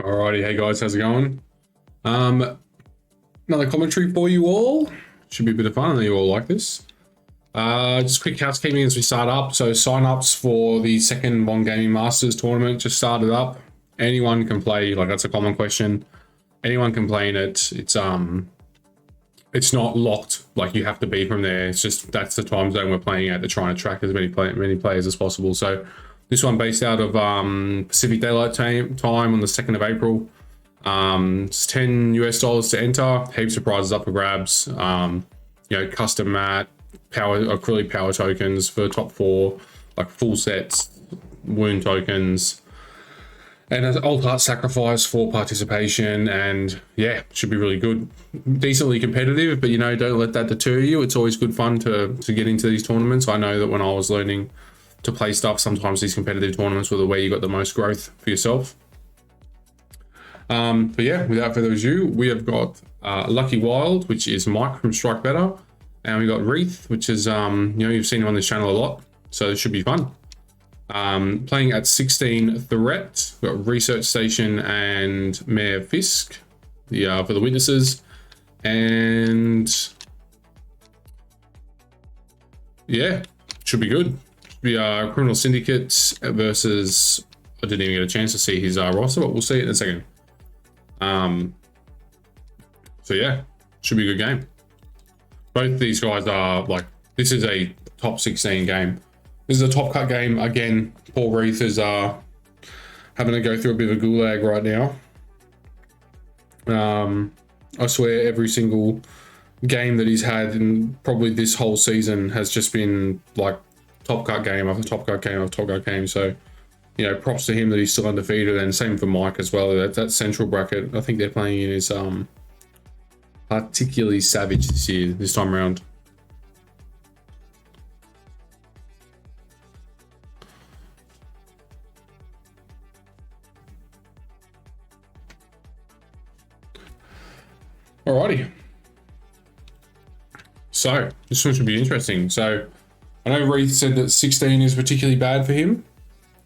Alrighty, hey guys, how's it going? Another commentary for you all. Should be a bit of fun. I know you all like this. Just quick housekeeping as we start up. So sign-ups for the second One Gaming Masters tournament just started up. Anyone can play. Like, that's a common question. Anyone can play in it. It's not locked. Like, you have to be from there. It's just that's the time zone we're playing at. They're trying to track as many players as possible. So this one based out of Pacific Daylight Time on the 2nd of April. It's $10 US to enter. Heaps of prizes up for grabs. Custom mat, acrylic power tokens for the top 4, like full sets, wound tokens, and an alt-art sacrifice for participation. And yeah, should be really good. Decently competitive, but don't let that deter you. It's always good fun to get into these tournaments. I know that when I was learning to play stuff, sometimes these competitive tournaments were the way you got the most growth for yourself. But yeah, without further ado, we have got LuckyWild, which is Mike from Strike Better, and we got Reath, which is you've seen him on this channel a lot, so it should be fun. Playing at 16 threat, we've got Research Station and Mayor Fisk for the witnesses, and yeah, should be good. Should be Criminal Syndicates versus, I didn't even get a chance to see his roster, but we'll see it in a second. So yeah, should be a good game. Both these guys are this is a top 16 game. This is a top cut game. Again, Paul Reath is having to go through a bit of a gulag right now. I swear every single game that he's had in probably this whole season has just been like top cut game after top cut game after top cut game. So props to him that he's still undefeated, and same for Mike as well. That central bracket, I think they're playing in, is particularly savage this time around. Alrighty. So this one should be interesting. So I know Reath said that 16 is particularly bad for him.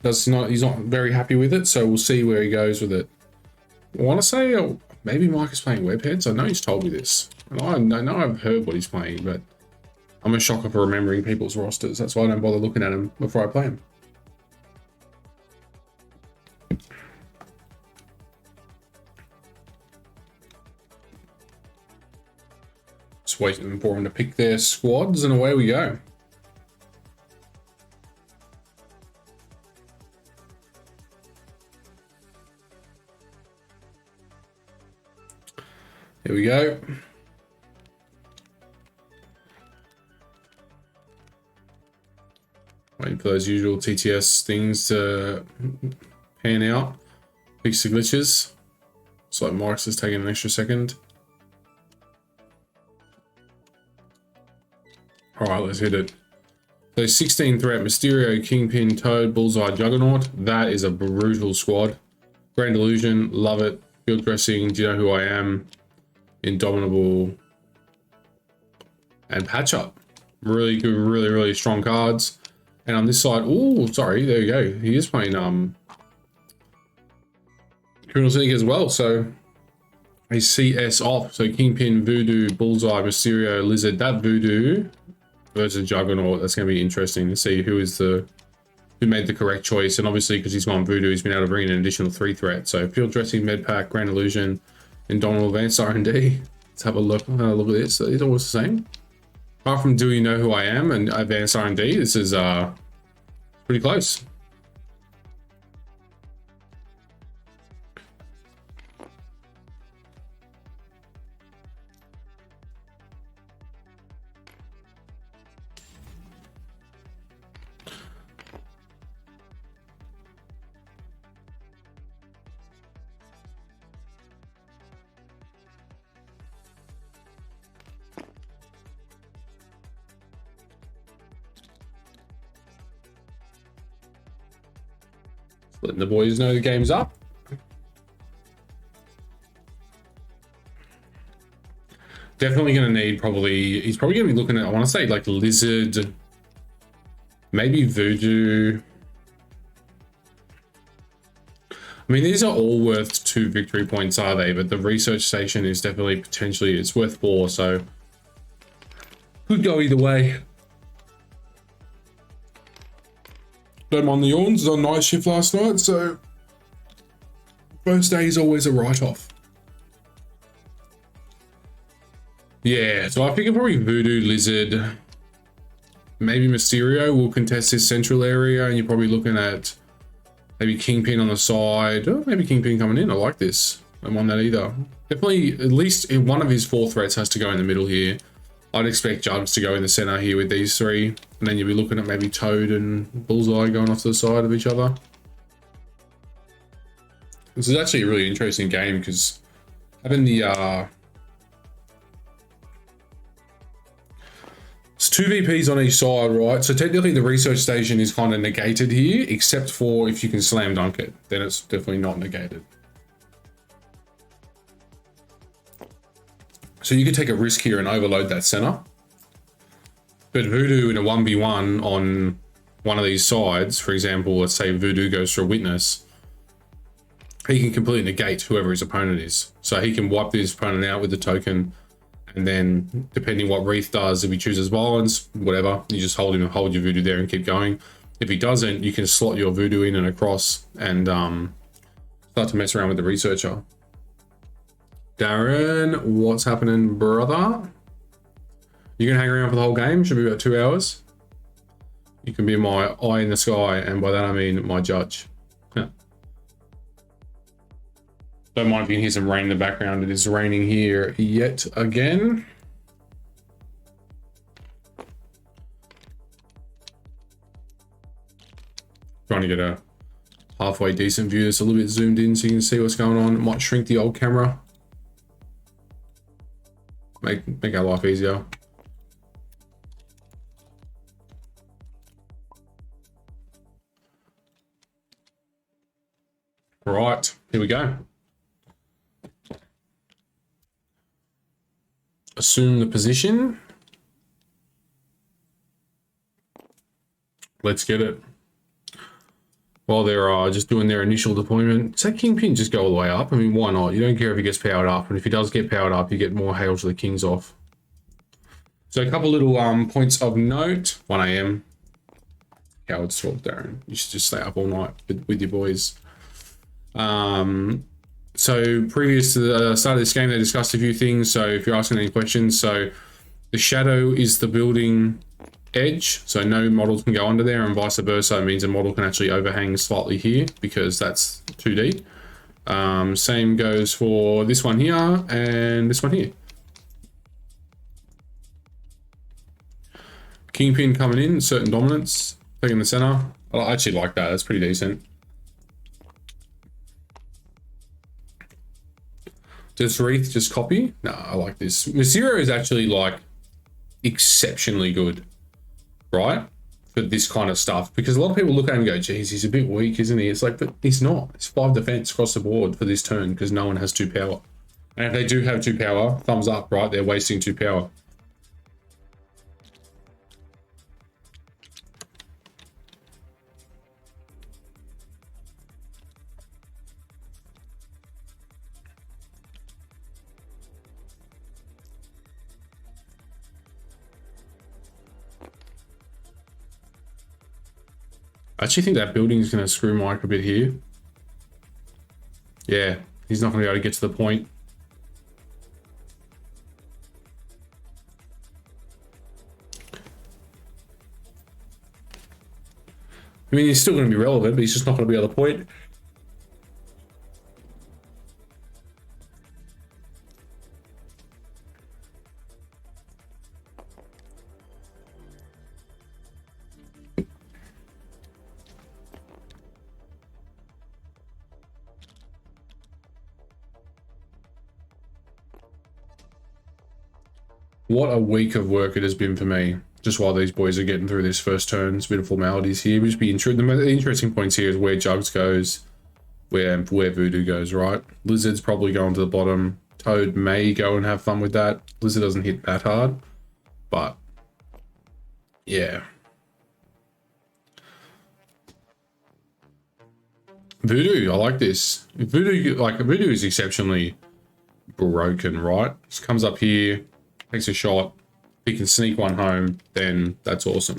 He's not very happy with it, so we'll see where he goes with it. I want to say maybe Mike is playing Webheads. I know he's told me this. I know I've heard what he's playing, but I'm a shocker for remembering people's rosters. That's why I don't bother looking at them before I play them. Just waiting for them to pick their squads, and away we go. Here we go. Waiting for those usual TTS things to pan out. Fix the glitches. It's like Mark's is taking an extra second. Alright, let's hit it. So 16 threat, Mysterio, Kingpin, Toad, Bullseye, Juggernaut. That is a brutal squad. Grand Illusion, love it. Field Dressing, Do You Know Who I Am? Indomitable, and Patch Up. Really good, really strong cards. And on this side, oh, sorry, there you go. He is playing Criminal Syndicate as well. So a CS off. So Kingpin, Voodoo, Bullseye, Mysterio, Lizard. That Voodoo versus Juggernaut. That's going to be interesting to see who made the correct choice. And obviously, because he's gone Voodoo, he's been able to bring in an additional 3 threats. So Field Dressing, Med Pack, Grand Illusion, Indomitable, Advanced R&D. Let's have a look. Look at this. It's almost the same. Apart from Do You Know Who I Am and Advanced R&D, this is pretty close. Letting the boys know the game's up. Definitely going to need he's probably going to be looking at, I want to say like Lizard, maybe Voodoo. I mean, these are all worth 2 victory points, are they? But the research station is definitely potentially, it's worth 4, so could go either way. Don't mind the yawns, on night shift last night, so first day is always a write-off. Yeah, so I figure probably Voodoo, Lizard, maybe Mysterio will contest this central area, and you're probably looking at maybe Kingpin on the side. Oh, maybe Kingpin coming in. I like this. I don't mind that either. Definitely, at least one of his 4 threats has to go in the middle here. I'd expect Jugs to go in the center here with these 3. And then you'll be looking at maybe Toad and Bullseye going off to the side of each other. This is actually a really interesting game because having the... It's 2 VPs on each side, right? So technically the research station is kind of negated here, except for if you can slam dunk it, then it's definitely not negated. So you could take a risk here and overload that center. But Voodoo in a 1v1 on one of these sides, for example, let's say Voodoo goes for a witness, he can completely negate whoever his opponent is. So he can wipe his opponent out with the token. And then, depending what Reath does, if he chooses violence, whatever, you just hold your Voodoo there and keep going. If he doesn't, you can slot your Voodoo in and across and start to mess around with the researcher. Darren, what's happening, brother? You can hang around for the whole game. Should be about 2 hours. You can be my eye in the sky, and by that I mean my judge. Yeah. Don't mind if you can hear some rain in the background. It is raining here yet again. Trying to get a halfway decent view that's a little bit zoomed in so you can see what's going on. It might shrink the old camera. Make our life easier. All right, here we go. Assume the position. Let's get it. While they're just doing their initial deployment, does that Kingpin just go all the way up? I mean, why not? You don't care if he gets powered up, and if he does get powered up, you get more Hail to the Kings off. So a couple little points of note. 1 AM. Coward's talk, Darren. You should just stay up all night with your boys. So previous to the start of this game, they discussed a few things. So if you're asking any questions, so the shadow is the building edge, so no models can go under there, and vice versa. It means a model can actually overhang slightly here because that's 2D. Same goes for this one here and this one here. Kingpin coming in, certain dominance, taking the center. I actually like that. That's pretty decent. Does Reath just copy? No, I like this. Mysterio is actually like exceptionally good, right? For this kind of stuff, because a lot of people look at him and go, geez, he's a bit weak, isn't he? It's like, but he's not. It's 5 defense across the board for this turn because no one has 2 power. And if they do have 2 power, thumbs up, right? They're wasting 2 power. I actually think that building is going to screw Mike a bit here. Yeah, he's not going to be able to get to the point. I mean, he's still going to be relevant, but he's just not going to be able to point. What a week of work it has been for me. Just while these boys are getting through this first turn, it's a bit of formalities here. Just be the interesting points here is where Jugs goes, where Voodoo goes, right? Lizard's probably going to the bottom. Toad may go and have fun with that. Lizard doesn't hit that hard, but yeah. Voodoo, I like this. Voodoo is exceptionally broken, right? Just comes up here, takes a shot. If he can sneak one home, then that's awesome.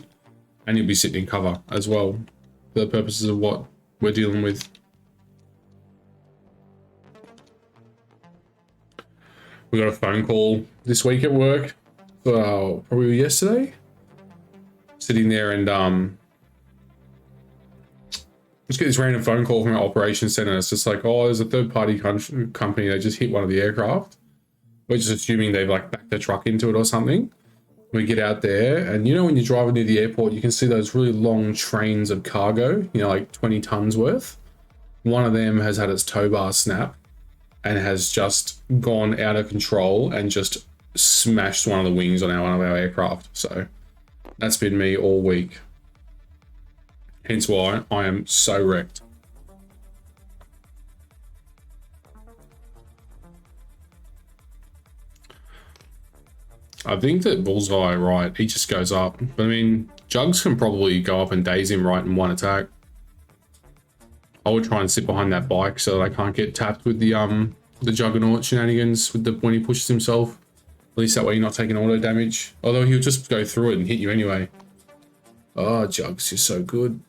And he'll be sitting in cover as well, for the purposes of what we're dealing with. We got a phone call this week at work, probably yesterday. Sitting there and just get this random phone call from our operations center. It's just like, oh, there's a third-party company. They just hit one of the aircraft. We're just assuming they've like backed their truck into it or something. We get out there, and you know when you're driving near the airport, you can see those really long trains of cargo, you know, like 20 tons worth. One of them has had its tow bar snap and has just gone out of control and just smashed one of the wings on one of our aircraft. So that's been me all week. Hence why I am so wrecked. I think that Bullseye, right, he just goes up. But I mean, Jugs can probably go up and daze him right in one attack. I would try and sit behind that bike so that I can't get tapped with the Juggernaut shenanigans with when he pushes himself. At least that way you're not taking auto damage. Although he'll just go through it and hit you anyway. Oh, Jugs, you're so good.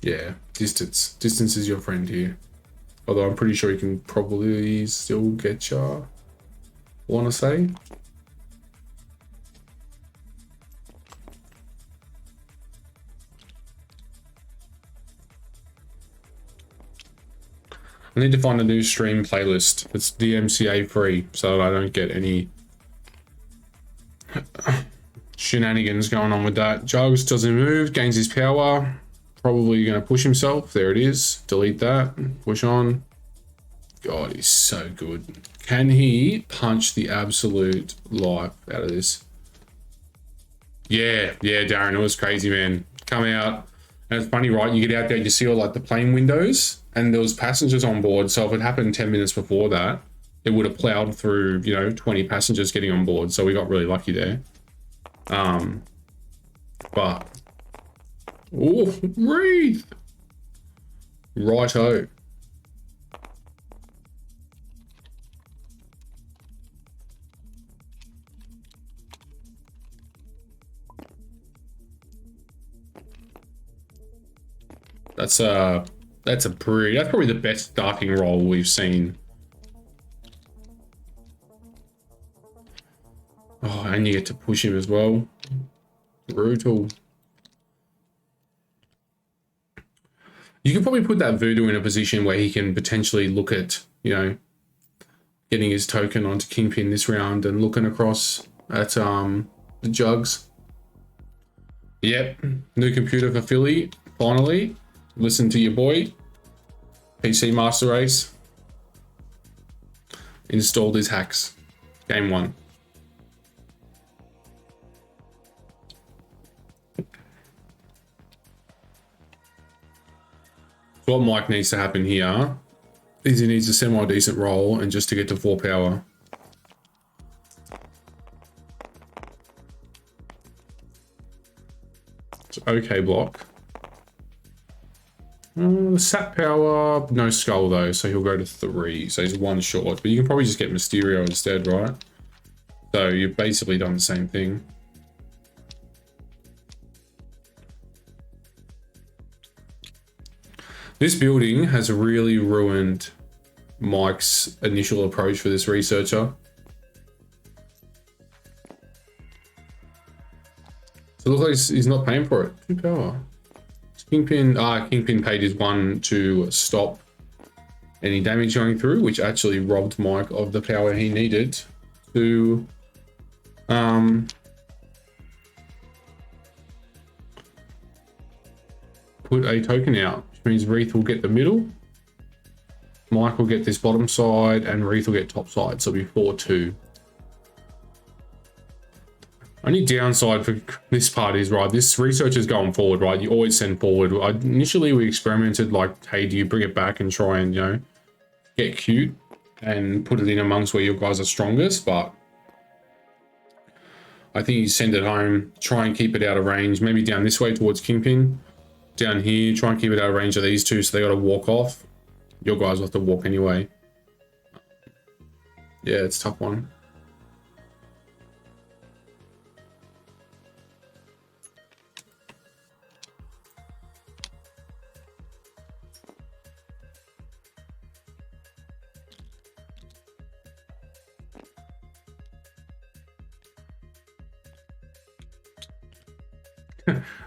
Yeah, distance. Distance is your friend here. Although I'm pretty sure he can probably still get you, I want to say. I need to find a new stream playlist that's DMCA free so that I don't get any shenanigans going on with that. Jugs doesn't move, gains his power. Probably going to push himself. There it is. Delete that. Push on. God, he's so good. Can he punch the absolute life out of this? Yeah, Darren, it was crazy, man. Come out. And it's funny, right? You get out there, you see all like the plane windows, and there was passengers on board. So if it happened 10 minutes before that, it would have plowed through, 20 passengers getting on board. So we got really lucky there. But oh, Reath! Righto. That's probably the best starting role we've seen. Oh, and you get to push him as well. Brutal. You could probably put that Voodoo in a position where he can potentially look at, getting his token onto Kingpin this round and looking across at the Jugs. Yep, new computer for Philly, finally. Listen to your boy. PC Master Race. Installed his hacks. Game 1. What Mike needs to happen here is he needs a semi-decent roll and just to get to 4 power. It's okay block. Sat power, no skull though, so he'll go to 3. So he's 1 short, but you can probably just get Mysterio instead, right? So you've basically done the same thing. This building has really ruined Mike's initial approach for this researcher. So it looks like he's not paying for it. 2 power. Kingpin paid his 1 to stop any damage going through, which actually robbed Mike of the power he needed to put a token out, which means Reath will get the middle, Mike will get this bottom side, and Reath will get top side, so it'll be 4-2. Only downside for this part is, right, this research is going forward, right? You always send forward. Initially, we experimented like, hey, do you bring it back and try and, get cute and put it in amongst where your guys are strongest? But I think you send it home, try and keep it out of range, maybe down this way towards Kingpin. Down here, try and keep it out of range of these two so they got to walk off. Your guys will have to walk anyway. Yeah, it's a tough one.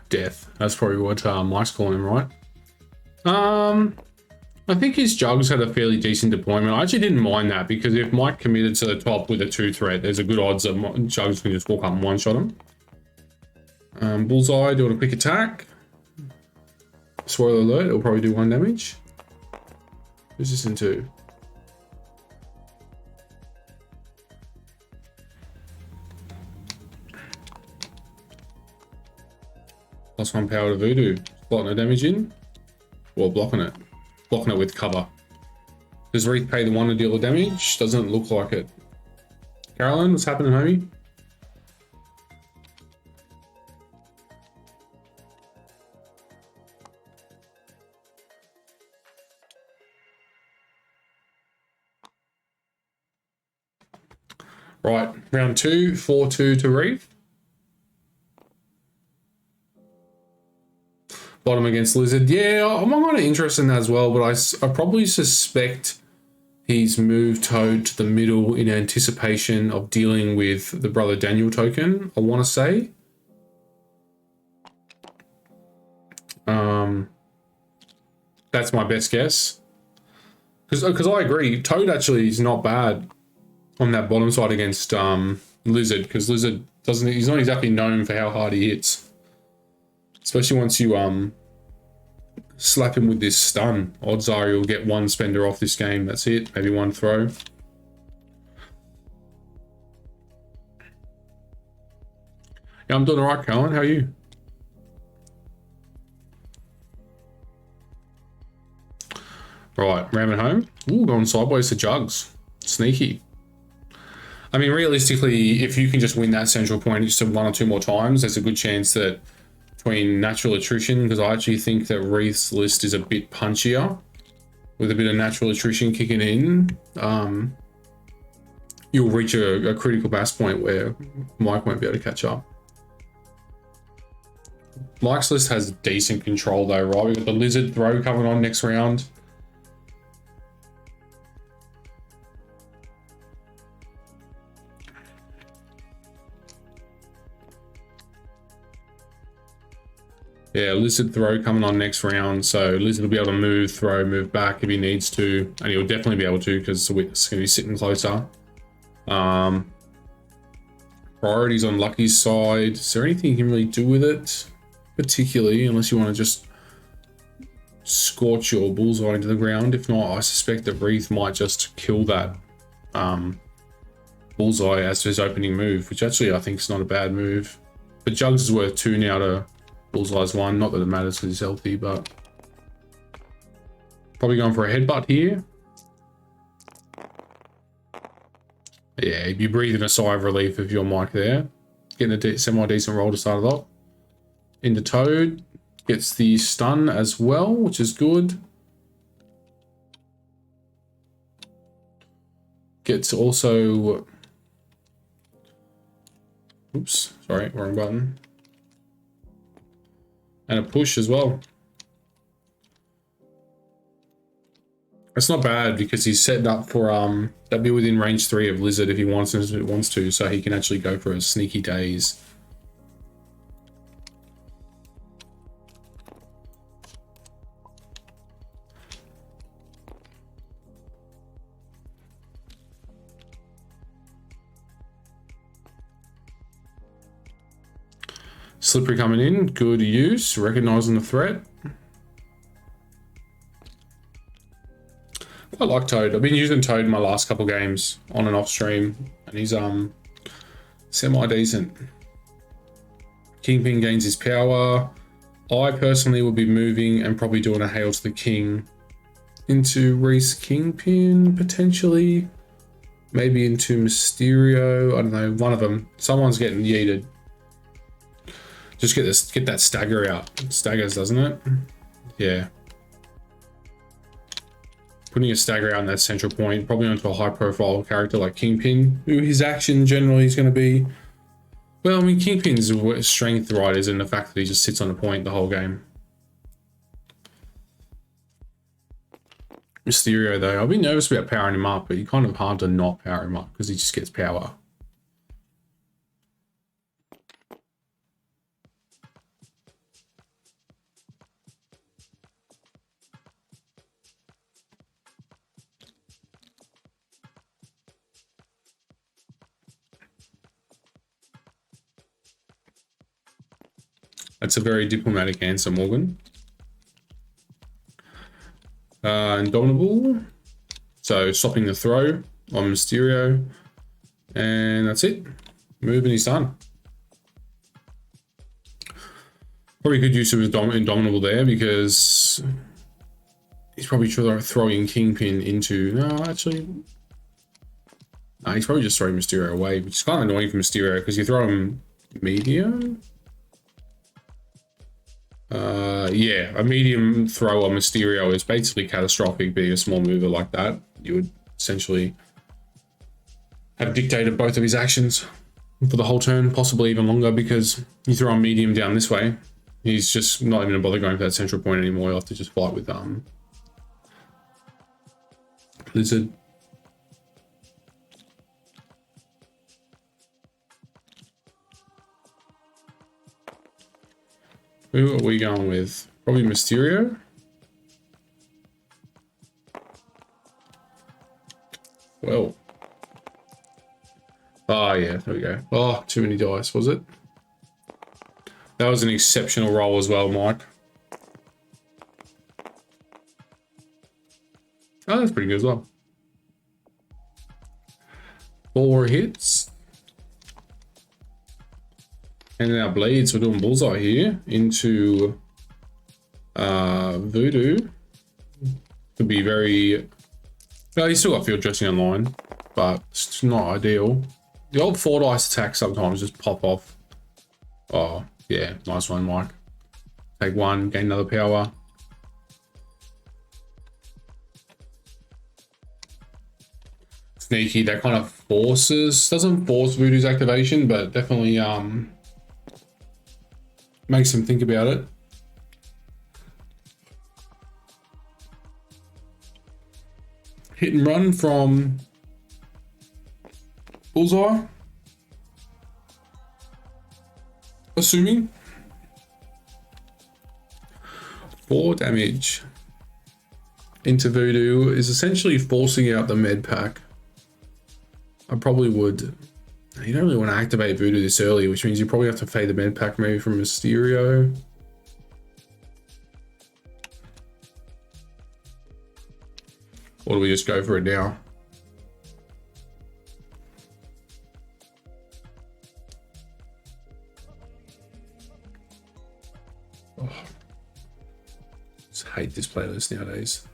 Death. That's probably what Mike's calling him, right? I think his Jugs had a fairly decent deployment. I actually didn't mind that because if Mike committed to the top with a 2 threat, there's a good odds that Jugs can just walk up and one-shot him. Bullseye doing a quick attack. Spoiler alert, it'll probably do 1 damage. Who's this into? +1 power to Voodoo. Slotting no damage in. Or blocking it. Blocking it with cover. Does Reath pay the 1 to deal the damage? Doesn't look like it. Carolyn, what's happening, homie? Right, round 2, 4-2 to Reath. Bottom against Lizard. Yeah, I'm kind of interested in that as well, but I probably suspect he's moved Toad to the middle in anticipation of dealing with the Brother Daniel token, I want to say. That's my best guess. Because I agree, Toad actually is not bad on that bottom side against Lizard, because Lizard he's not exactly known for how hard he hits. Especially once you slap him with this stun. Odds are you'll get 1 spender off this game. That's it. Maybe 1 throw. Yeah, I'm doing alright, Colin. How are you? Right, ramming home. Ooh, going sideways to Jugs. Sneaky. I mean, realistically, if you can just win that central point just 1 or 2 more times, there's a good chance that between natural attrition, because I actually think that Reath's list is a bit punchier with a bit of natural attrition kicking in. You'll reach a critical mass point where Mike won't be able to catch up. Mike's list has decent control though, right? We've got the Lizard throw coming on next round. Yeah, Lizard throw coming on next round, so Lizard will be able to move, throw, move back if he needs to, and he'll definitely be able to because it's going to be sitting closer. Priorities on Lucky's side. Is there anything you can really do with it, particularly, unless you want to just scorch your bullseye into the ground? If not, I suspect that Reath might just kill that bullseye as his opening move, which actually I think is not a bad move. But Jugs is worth 2 now to Bullseye's 1, not that it matters because he's healthy, but probably going for a headbutt here. Yeah, you'd be breathing a sigh of relief if you're Mike there. Getting a semi-decent roll to start it off. Into Toad. Gets the stun as well, which is good. Gets also... Oops, sorry, wrong button. And a push as well. It's not bad because he's setting up for that'd be within range 3 of Lizard if he wants to, so he can actually go for a sneaky daze. Slippery coming in, good use, recognizing the threat. I like Toad. I've been using Toad in my last couple games on and off stream, and he's semi-decent. Kingpin gains his power. I personally will be moving and probably doing a Hail to the King into Reath's Kingpin, potentially. Maybe into Mysterio. I don't know. One of them. Someone's getting yeeted. Just get that stagger out. It staggers, doesn't it? Yeah. Putting a stagger out in that central point, probably onto a high-profile character like Kingpin, who his action generally is going to be. Well, I mean, Kingpin's strength, right, is in the fact that he just sits on the point the whole game. Mysterio, though, I'll be nervous about powering him up, but you're kind of hard to not power him up because he just gets power. That's a very diplomatic answer, Morgan. Indomitable. So stopping the throw on Mysterio. And that's it. Move and he's done. Probably good use of Indomitable there because he's probably throwing Kingpin into... No, actually... No, he's probably just throwing Mysterio away, which is kind of annoying for Mysterio because you throw him medium... yeah, a medium throw on Mysterio is basically catastrophic. Being a small mover like that, you would essentially have dictated both of his actions for the whole turn, possibly even longer, because you throw a medium down this way, he's just not even gonna bother going for that central point anymore. You'll have to just fight with Lizard. Who are we going with? Probably Mysterio? Well. Oh, yeah, there we go. Oh, too many dice, was it? That was an exceptional roll as well, Mike. Oh, that's pretty good as well. 4 hits. And then our blades, we're doing bullseye here into Voodoo. Could be very... Well, you still got field dressing online, but it's not ideal. The old 4 dice attack sometimes just pop off. Oh, yeah, nice one, Mike. Take 1, gain another power. Sneaky, that kind of forces... Doesn't force Voodoo's activation, but definitely... makes him think about it. Hit and run from Bullseye. Assuming. 4 damage into Voodoo is essentially forcing out the med pack. I probably would. You don't really want to activate Voodoo this early, which means you probably have to fade the med pack maybe from Mysterio. Or do we just go for it now? Oh. I just hate this playlist nowadays.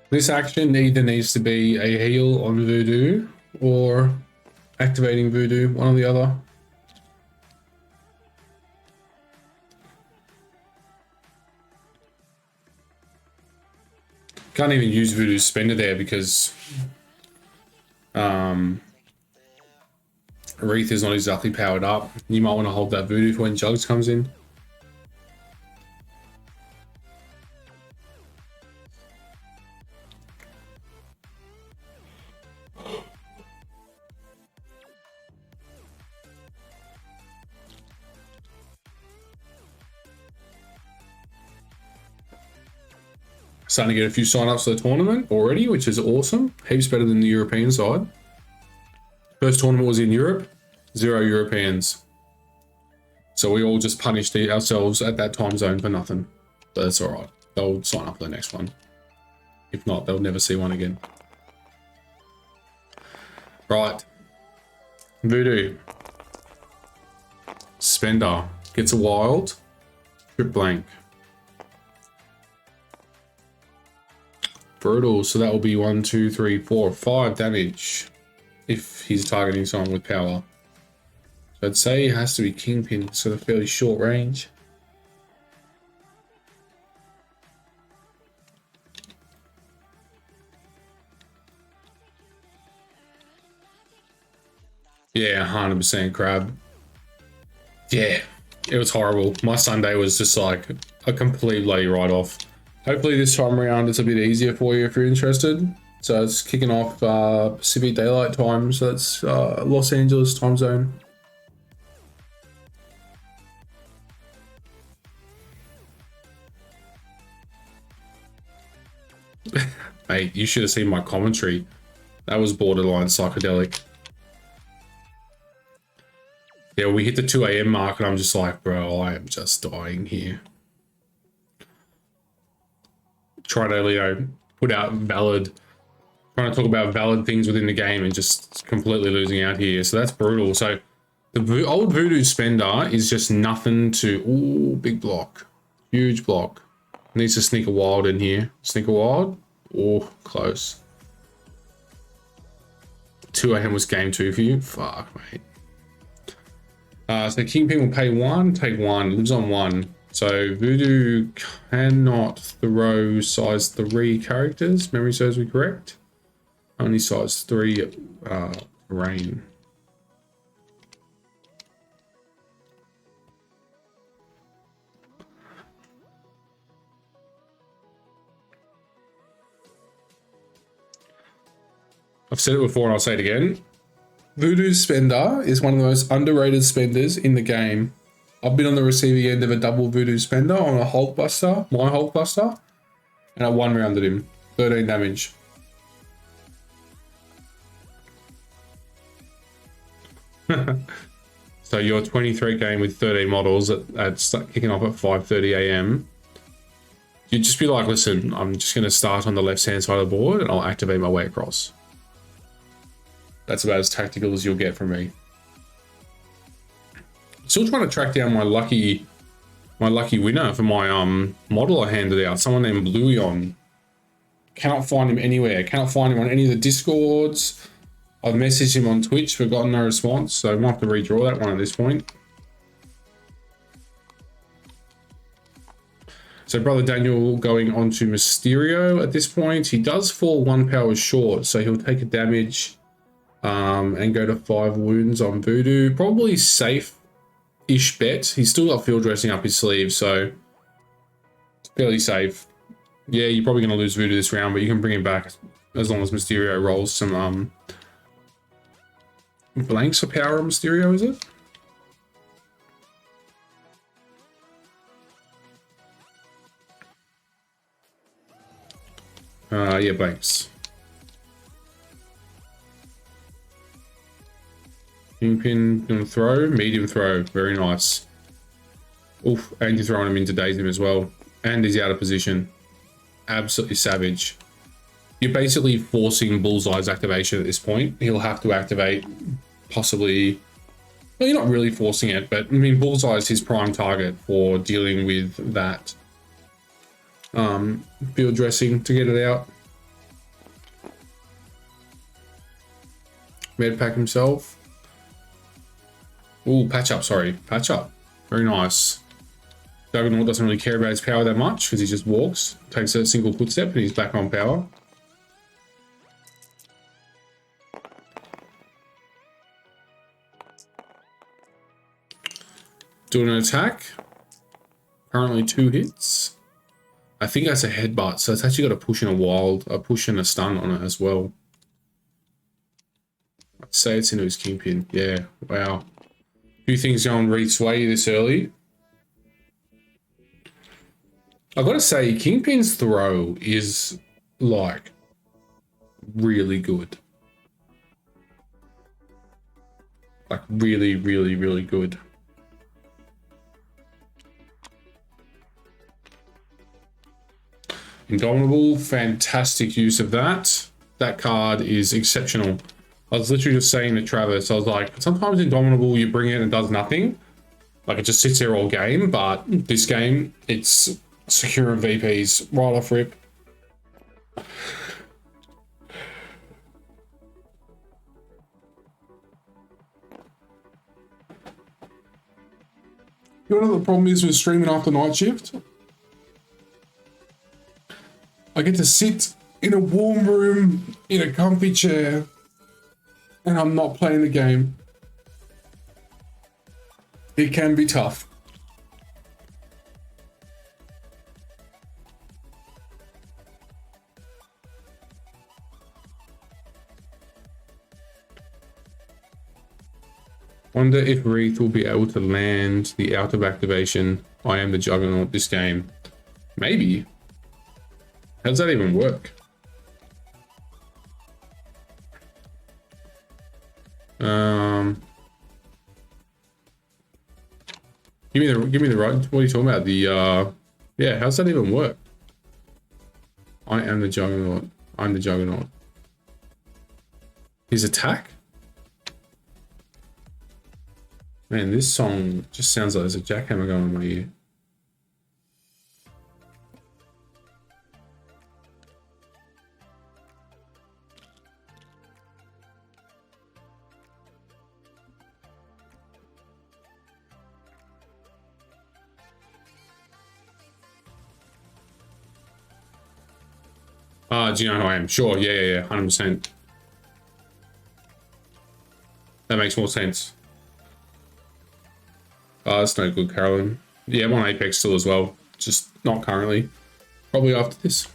This action either needs to be a heal on Voodoo or activating Voodoo, one or the other. Can't even use Voodoo's spender there because Reath is not exactly powered up. You might want to hold that Voodoo for when Jugs comes in. Starting to get a few sign-ups for the tournament already, which is awesome. Heaps better than the European side. First tournament was in Europe, 0 Europeans. So we all just punished ourselves at that time zone for nothing. But that's all right. They'll sign up for the next one. If not, they'll never see one again. Right. Voodoo. Spender gets a wild. Trip blank. Brutal. So that will be 1, 2, 3, 4, 5 damage if he's targeting someone with power. So I'd say it has to be Kingpin, so a fairly short range. Yeah, 100% crab. Yeah, it was horrible. My Sunday was just like a complete bloody write-off. Hopefully this time around it's a bit easier for you if you're interested. So it's kicking off Pacific Daylight Time, so that's Los Angeles time zone. Mate, you should have seen my commentary. That was borderline psychedelic. Yeah, we hit the 2 a.m. mark and I'm just like, bro, I am just dying here. Trying to, you know, put out valid, trying to talk about valid things within the game and just completely losing out here. So that's brutal. So the old Voodoo Spender is just nothing to, ooh, big block, huge block. Needs to sneak a wild in here. Sneak a wild. Oh, close. 2 a.m. was game 2 for you. Fuck, mate. So Kingpin will pay 1, take 1, lives on 1. So Voodoo cannot throw size 3 characters. Memory serves me correct. Only size 3 rain. I've said it before and I'll say it again. Voodoo Spender is one of the most underrated spenders in the game. I've been on the receiving end of a double Voodoo Spender on a Hulkbuster, my Hulkbuster, and I one-rounded him. 13 damage. So your 23 game with 13 models at kicking off at 5:30 a.m. You'd just be like, listen, I'm just going to start on the left-hand side of the board and I'll activate my way across. That's about as tactical as you'll get from me. Still trying to track down my lucky winner for my model I handed out. Someone named Blueon. Cannot find him anywhere. Cannot find him on any of the Discords. I've messaged him on Twitch, but gotten no response. So I might have to redraw that one at this point. So Brother Daniel going on to Mysterio at this point. He does fall 1 power short, so he'll take a damage. And go to 5 wounds on Voodoo. Probably safe-ish bet. He's still got field dressing up his sleeve, so it's fairly safe. Yeah, you're probably going to lose Voodoo this round, but you can bring him back as long as Mysterio rolls some blanks for power on Mysterio, is it? Yeah, blanks. Kingpin gonna throw, medium throw, very nice. Oof, and you're throwing him into daze him as well. And he's out of position. Absolutely savage. You're basically forcing Bullseye's activation at this point. He'll have to activate, possibly. Well, you're not really forcing it, but I mean, Bullseye is his prime target for dealing with that field dressing to get it out. Medpack himself. Ooh, patch up, sorry. Patch up. Very nice. Juggernaut doesn't really care about his power that much because he just walks, takes a single footstep, and he's back on power. Doing an attack. Currently 2 hits. I think that's a headbutt, so it's actually got a push and a push and a stun on it as well. I'd say it's into his Kingpin. Yeah, wow. Few things going Reath's way this early. I've got to say, Kingpin's throw is, like, really good. Like, really, really, really good. Indomitable, fantastic use of that. That card is exceptional. I was literally just saying to Travis, I was like, sometimes Indomitable, you bring it and it does nothing. Like it just sits there all game, but this game, it's secure VPs right off rip. You know what the problem is with streaming after night shift? I get to sit in a warm room, in a comfy chair, and I'm not playing the game. It can be tough. Wonder if Reath will be able to land the out of activation I am the Juggernaut this game. Maybe. How does that even work? Give me the right. What are you talking about? The yeah, how's that even work? I am the Juggernaut. I'm the Juggernaut. His attack? Man, this song just sounds like there's a jackhammer going on in my ear. Do you know who I am? Sure, yeah, 100%. That makes more sense. That's no good, Carolyn. Yeah, I'm on Apex still as well. Just not currently. Probably after this.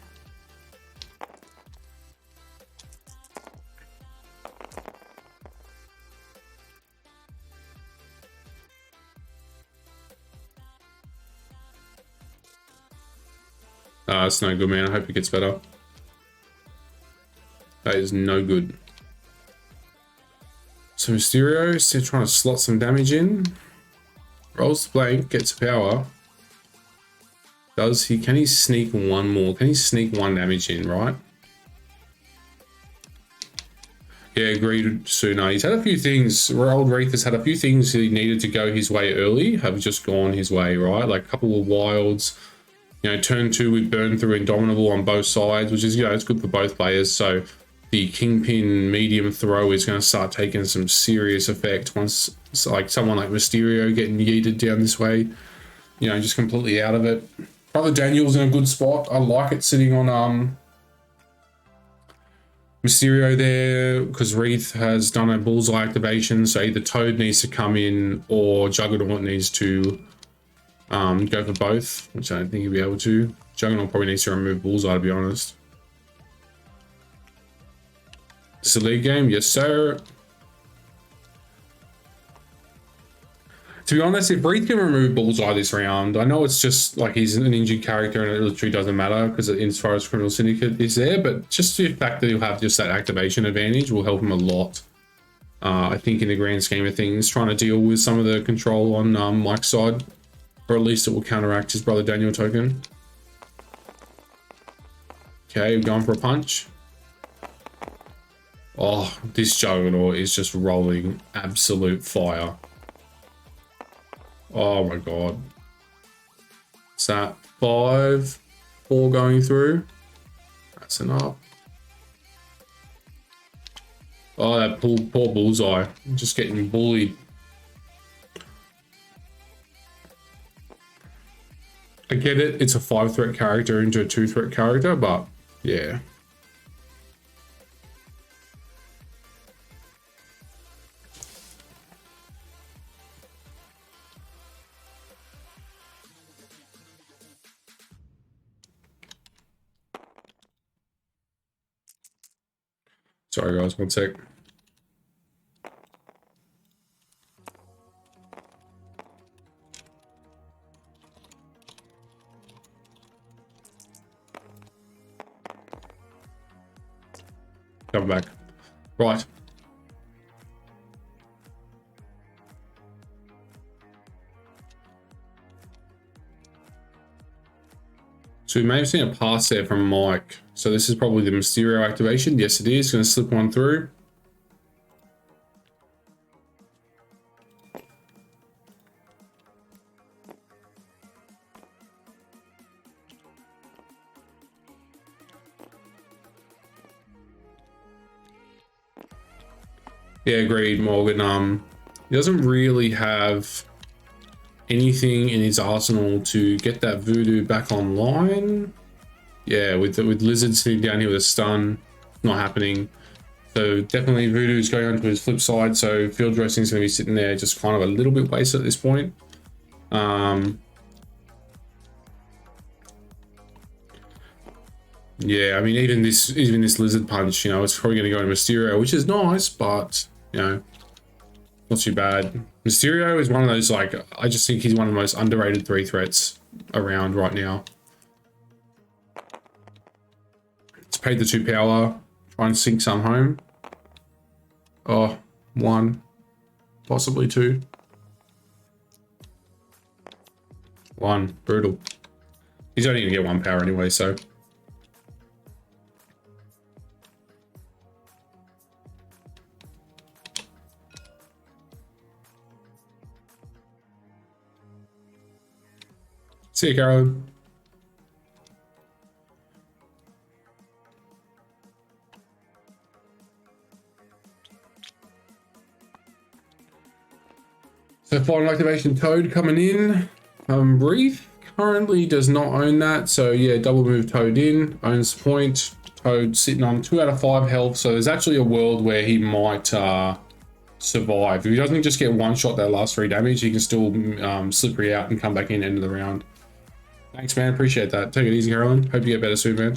That's no good, man. I hope it gets better. That is no good. So Mysterio still trying to slot some damage in. Rolls the blank, gets power. Does he? Can he sneak one more? Can he sneak one damage in, right? Yeah, agreed, Sooner. He's had a few things. Old Reath has had a few things he needed to go his way early, have just gone his way, right? Like a couple of wilds. You know, turn 2 with burn through Indomitable on both sides, which is, you know, it's good for both players. So the Kingpin medium throw is going to start taking some serious effect once, like someone like Mysterio getting yeeted down this way, you know, just completely out of it. Brother Daniel's in a good spot. I like it sitting on Mysterio there because Reath has done a bullseye activation. So either Toad needs to come in or Juggernaut needs to go for both, which I don't think he'll be able to. Juggernaut probably needs to remove bullseye, to be honest. It's a league game, yes sir. To be honest, if Reath can remove bullseye this round, I know it's just like he's an injured character and it literally doesn't matter because as far as Criminal Syndicate is there, but just the fact that he'll have just that activation advantage will help him a lot. I think in the grand scheme of things, trying to deal with some of the control on Mike's side, or at least it will counteract his Brother Daniel token. Okay, we're going for a punch. Oh, this Juggernaut is just rolling absolute fire. Oh my god. Is that 5, 4 going through? That's enough. Oh, that poor bullseye. Just getting bullied. I get it, it's a 5-threat character into a 2-threat character, but yeah. Sorry guys, one sec. Come back. Right. So we may have seen a pass there from Mike. So this is probably the Mysterio activation. Yes, it is. Going to slip one through. Yeah, agreed, Morgan. He doesn't really have anything in his arsenal to get that voodoo back online. Yeah, with Lizard sitting down here with a stun, not happening. So definitely voodoo's going on to his flip side. So field dressing's going to be sitting there just kind of a little bit wasted at this point. Yeah, I mean, even this Lizard punch, you know, it's probably going to go into Mysterio, which is nice, but you know, not too bad. Mysterio is one of those, like, I just think he's one of the most underrated 3 threats around right now. It's paid the 2 power, try and sink some home. Oh, 1, possibly 2. 1, brutal. He's only going to get 1 power anyway, so. See you, Carolyn. So final activation Toad coming in. Reath currently does not own that. So yeah, double move Toad in, owns the point. Toad sitting on 2 out of 5 health. So there's actually a world where he might survive. If he doesn't just get 1 shot that last 3 damage, he can still slippery out and come back in end of the round. Thanks, man. Appreciate that. Take it easy, Carolyn. Hope you get better soon, man.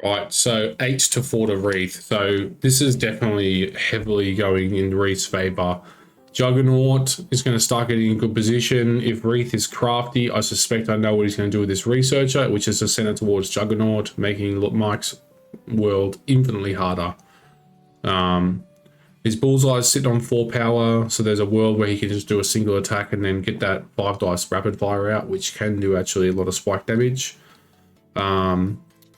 Right, so 8 to 4 to Reath. So this is definitely heavily going in Reath's favor. Juggernaut is going to start getting in good position. If Reath is crafty, I suspect I know what he's going to do with this researcher, which is to send it towards Juggernaut, making Mike's world infinitely harder. His bullseye is sitting on 4 power, so there's a world where he can just do a single attack and then get that 5 dice rapid fire out, which can do actually a lot of spike damage.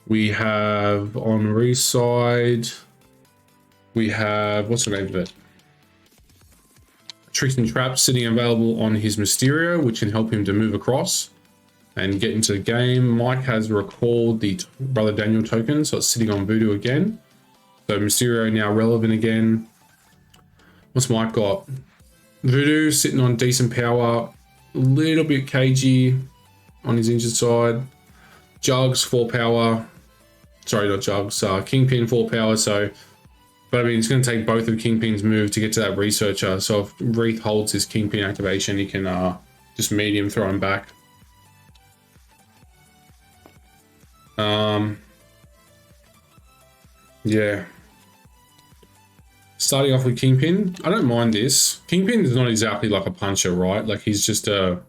We have on Ree's side, we have, what's the name of it? Tricks and Traps sitting available on his Mysterio, which can help him to move across and get into the game. Mike has recalled the Brother Daniel token, so it's sitting on Voodoo again. So Mysterio now relevant again. What's Mike got? Voodoo sitting on decent power, a little bit cagey on his injured side. Jugs 4 power. Sorry, not Jugs. Kingpin 4 power. So, but I mean, it's going to take both of Kingpin's move to get to that researcher. So if Reath holds his Kingpin activation, he can just medium throw him back. Yeah. Starting off with Kingpin, I don't mind this. Kingpin is not exactly like a puncher, right? Like he's just one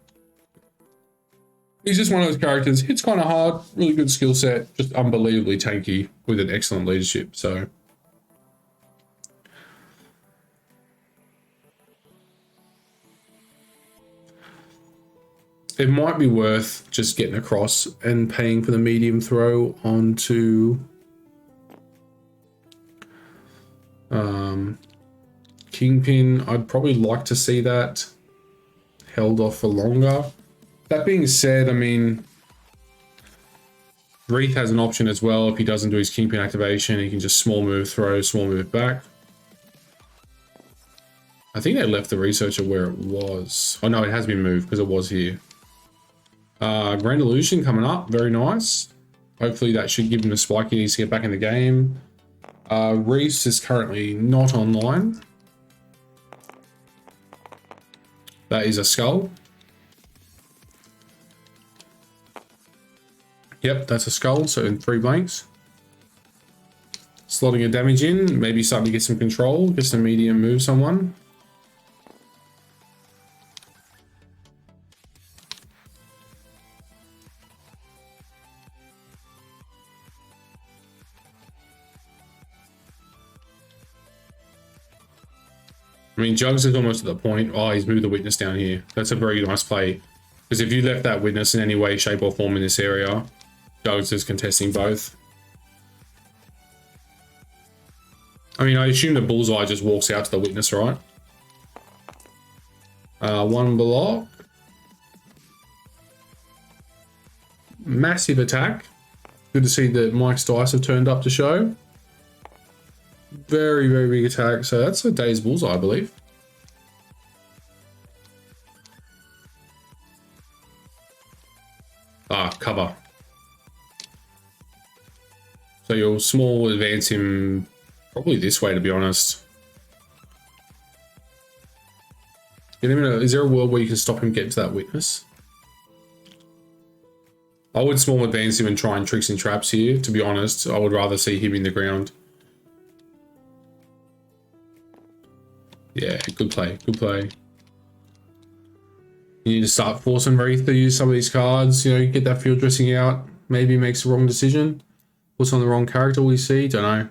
of those characters. Hits kind of hard, really good skill set, just unbelievably tanky with an excellent leadership. So it might be worth just getting across and paying for the medium throw onto Kingpin. I'd probably like to see that held off for longer. That being said, I mean, Reath has an option as well. If he doesn't do his Kingpin activation, he can just small move throw, small move back. I think they left the researcher where it was. Oh no, it has been moved because it was here. Grand Illusion coming up, very nice. Hopefully that should give him the spike he needs to get back in the game. Reese is currently not online. That is a skull. Yep, that's a skull, so in 3 blanks. Slotting a damage in, maybe starting to get some control, get some medium move someone. I mean, Jugs is almost at the point. Oh, he's moved the witness down here. That's a very nice play. Because if you left that witness in any way, shape, or form in this area, Jugs is contesting both. I mean, I assume the bullseye just walks out to the witness, right? 1 block. Massive attack. Good to see that Mike's dice have turned up to show. Very, very big attack. So that's a day's bullseye, I believe. Ah, cover. So you'll small advance him probably this way, to be honest. Get him in is there a world where you can stop him getting to that witness? I would small advance him and try and tricks and traps here, to be honest. I would rather see him in the ground. Yeah, good play, good play. You need to start forcing Reath to use some of these cards, you know, get that field dressing out. Maybe he makes the wrong decision. Puts on the wrong character, we see, don't know.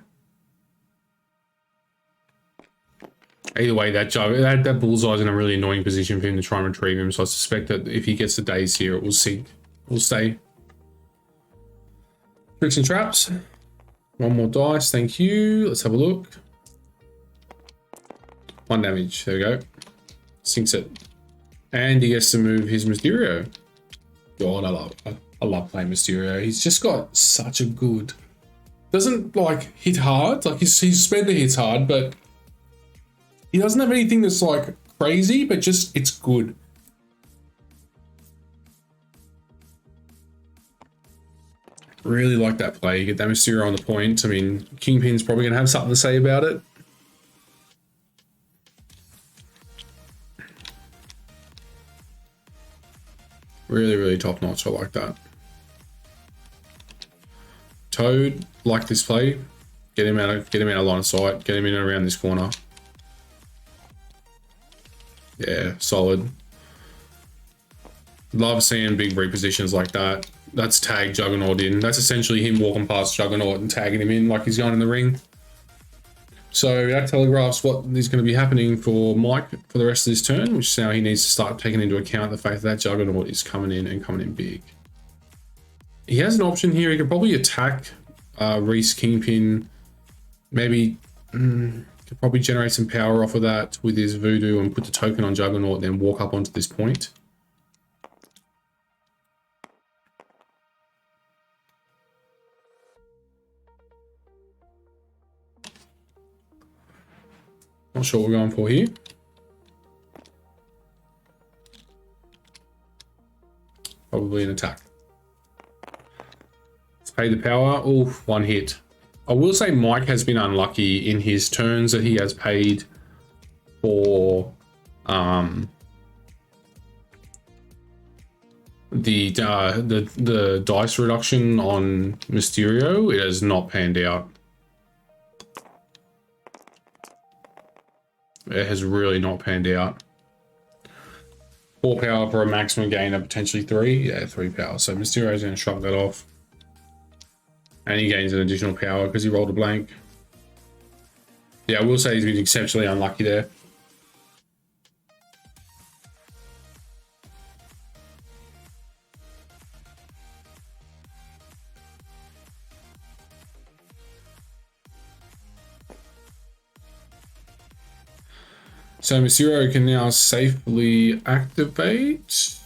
Either way, that bullseye's in a really annoying position for him to try and retrieve him, so I suspect that if he gets the days here, it will sink. It will stay. Tricks and traps. 1 more dice, thank you. Let's have a look. 1 damage, there we go. Sinks it. And he gets to move his Mysterio. God, I love playing Mysterio. He's just got such a good... Doesn't, like, hit hard. Like, his spender hits hard, but... He doesn't have anything that's, like, crazy, but just, it's good. Really like that play. You get that Mysterio on the point. I mean, Kingpin's probably going to have something to say about it. Really, really top notch. I like that. Toad, like this play. Get him out of line of sight. Get him in and around this corner. Yeah, solid. Love seeing big repositions like that. That's tag Juggernaut in. That's essentially him walking past Juggernaut and tagging him in like he's going in the ring. So that telegraphs what is going to be happening for Mike for the rest of this turn, which is now he needs to start taking into account the fact that Juggernaut is coming in and coming in big. He has an option here. He could probably attack Reath Kingpin. Maybe could probably generate some power off of that with his Voodoo and put the token on Juggernaut, then walk up onto this point. Not sure what we're going for here. Probably an attack. Let's pay the power. Oh, 1 hit. I will say Mike has been unlucky in his turns that he has paid for the dice reduction on Mysterio. It has not panned out. It has really not panned out. 4 power for a maximum gain of potentially 3. Yeah, 3 power. So Mysterio's going to shrug that off. And he gains an additional power because he rolled a blank. Yeah, I will say he's been exceptionally unlucky there. So Mysterio can now safely activate.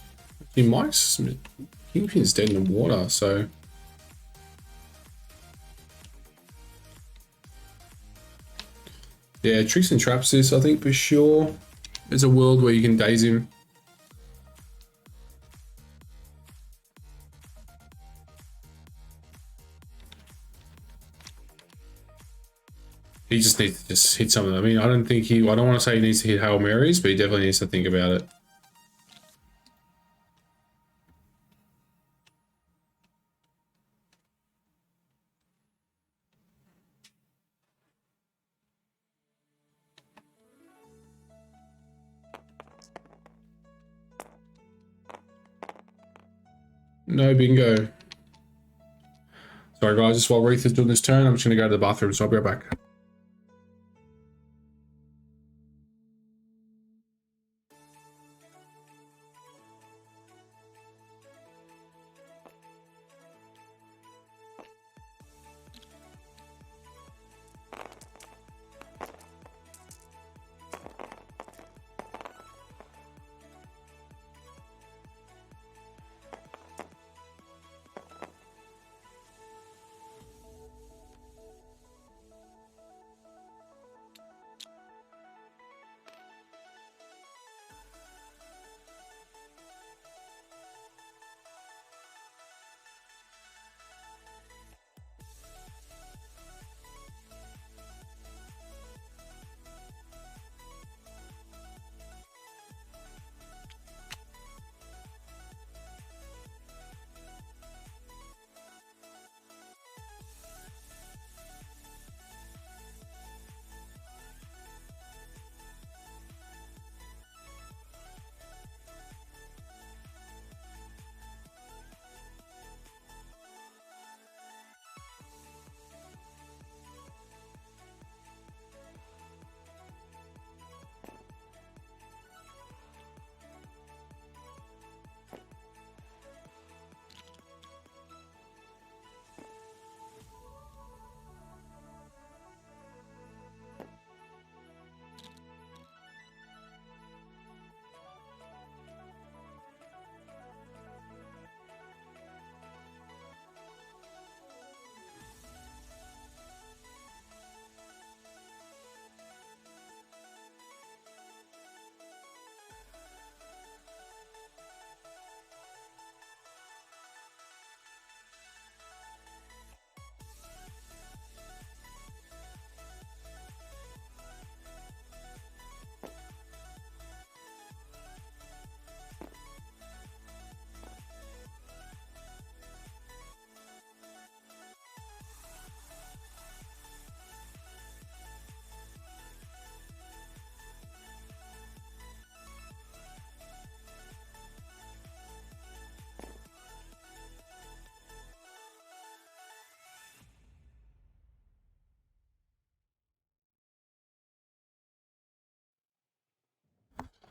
He might. Kingpin's dead in the water, so. Yeah, tricks and traps this, I think, for sure. There's a world where you can daze him. He just needs to just hit some of them. I mean, I don't want to say he needs to hit Hail Marys, but he definitely needs to think about it. No bingo. Sorry guys, just while Reath is doing this turn, I'm just going to go to the bathroom, so I'll be right back.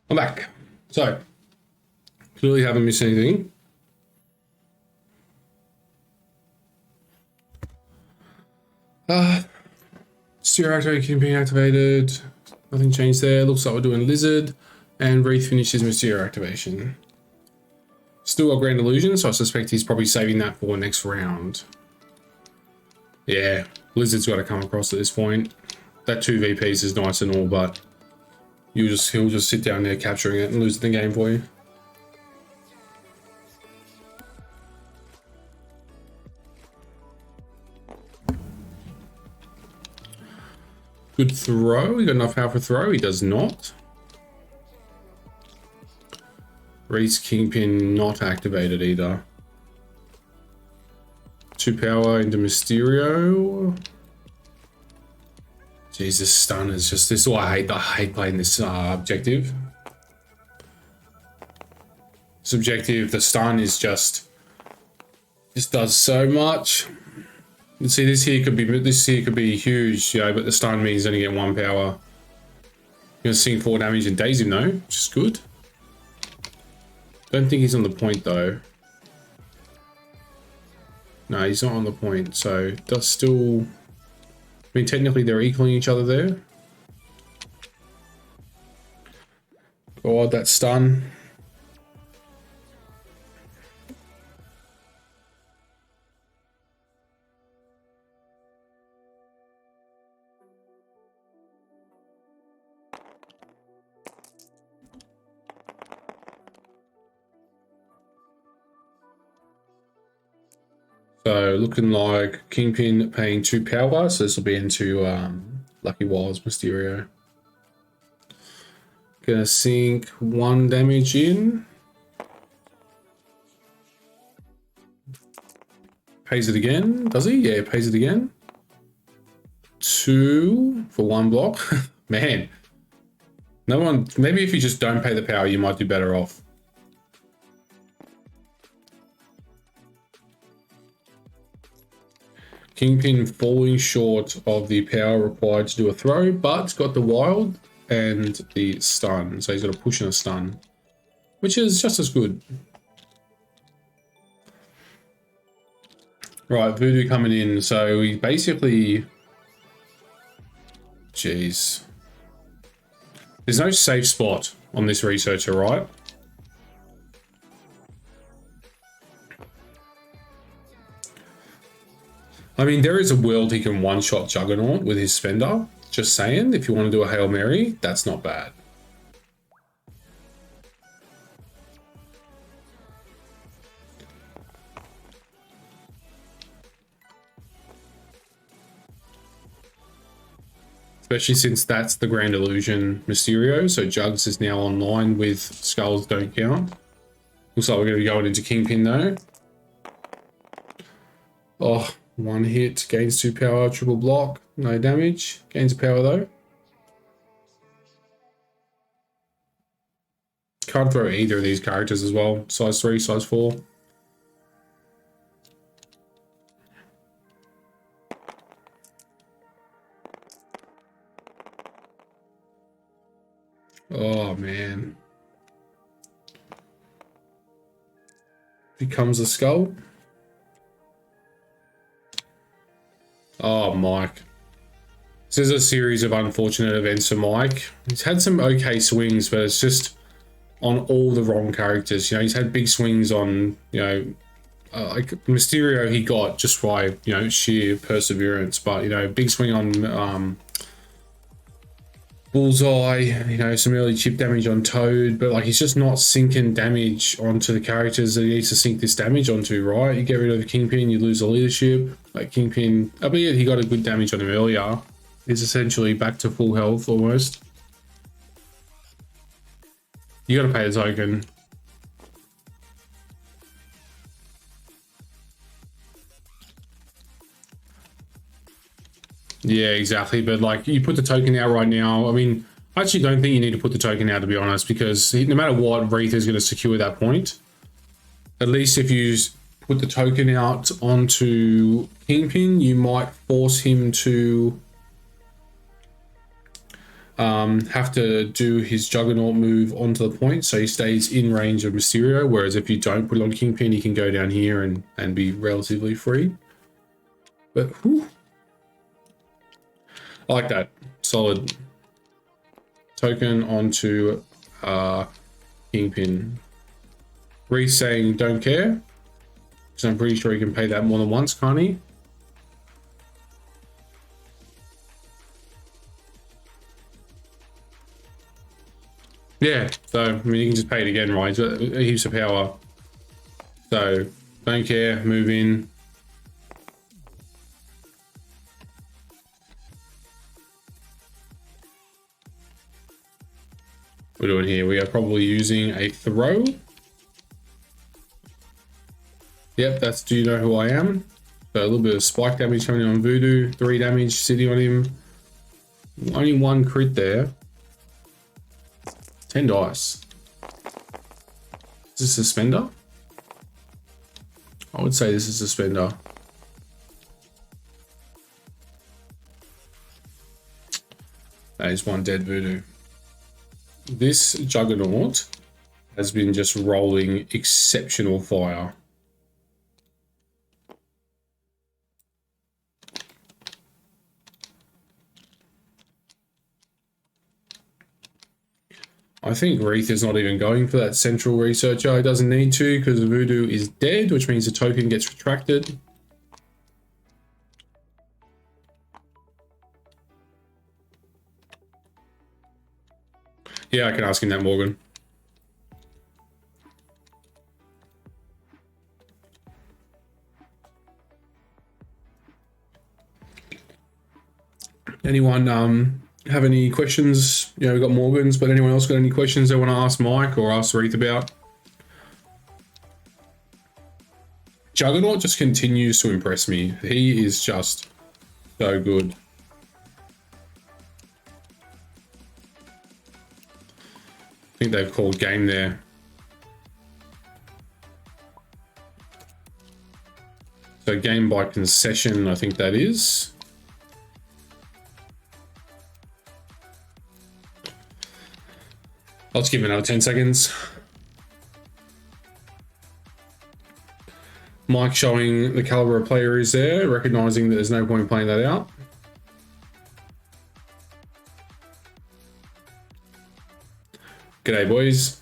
I'm back. So, clearly haven't missed anything. Steer activated, being activated. Nothing changed there. Looks like we're doing Lizard. And Reath finishes Mysterio activation. Still got Grand Illusion, so I suspect he's probably saving that for next round. Yeah, Lizard's got to come across at this point. That 2 VPs is nice and all, but he'll just sit down there capturing it and losing the game for you. Good throw. He got enough power for throw. He does not. Reath's Kingpin not activated either. 2 power into Mysterio. Jesus, stun is just this is why I hate playing this objective. This objective, the stun is just does so much. You see, this here could be huge, you know, but the stun means only get 1 power. You're gonna sink 4 damage and daze him though, which is good. Don't think he's on the point though. No, he's not on the point, so that's still. I mean, technically they're equaling each other there. God, that stun. So looking like Kingpin paying 2 power, so this will be into LuckyWild's Mysterio. Gonna sink 1 damage in. Pays it again, does he? Yeah, pays it again. 2 for 1 block. Man, no one. Maybe if you just don't pay the power, you might do better off. Kingpin falling short of the power required to do a throw, but it's got the wild and the stun. So he's got a push and a stun, which is just as good. Right, Voodoo coming in. So he basically... Jeez. There's no safe spot on this researcher, right? I mean, there is a world he can one-shot Juggernaut with his Spender. Just saying, if you want to do a Hail Mary, that's not bad. Especially since that's the Grand Illusion Mysterio. So Jugs is now online with Skulls Don't Count. Looks like we're going to be going into Kingpin though. Oh, one hit, gains 2 power, triple block, no damage. Gains a power though. Can't throw either of these characters as well. Size 3, size 4. Oh man. Becomes a skull. Oh, Mike. This is a series of unfortunate events for Mike. He's had some okay swings, but it's just on all the wrong characters. You know, he's had big swings on, you know, like Mysterio he got just by, you know, sheer perseverance. But, you know, big swing on Bullseye, you know, some early chip damage on Toad, but like he's just not sinking damage onto the characters that he needs to sink this damage onto, right? You get rid of the Kingpin, you lose the leadership. Like Kingpin, albeit he got a good damage on him earlier, is essentially back to full health almost. You gotta pay the token. Yeah, exactly. But like you put the token out right now. I mean, I actually don't think you need to put the token out, to be honest, because no matter what, Reath is going to secure that point. At least if you put the token out onto Kingpin, you might force him to have to do his Juggernaut move onto the point, so he stays in range of Mysterio. Whereas if you don't put it on Kingpin, he can go down here and be relatively free. But whew, I like that. Solid. Token onto Kingpin. Reath saying don't care. So I'm pretty sure he can pay that more than once, can't he? Yeah, so I mean you can just pay it again, right? He's got heaps of power. So don't care, move in. We're doing here. We are probably using a throw. Yep, that's Do You Know Who I Am? So a little bit of spike damage coming in on Voodoo, 3 damage sitting on him. Only 1 crit there. 10 dice. Is this a Suspender? I would say this is a Suspender. That is 1 dead Voodoo. This Juggernaut has been just rolling exceptional fire. I think Reath is not even going for that central researcher. He doesn't need to because Voodoo is dead, which means the token gets retracted. Yeah, I can ask him that, Morgan. Anyone have any questions? You know, we've got Morgan's, but anyone else got any questions they want to ask Mike or ask Reath about? Juggernaut just continues to impress me. He is just so good. I think they've called game there. So game by concession, I think that is. Let's give him another 10 seconds. Mike showing the caliber of player is there, recognizing that there's no point in playing that out. G'day, boys.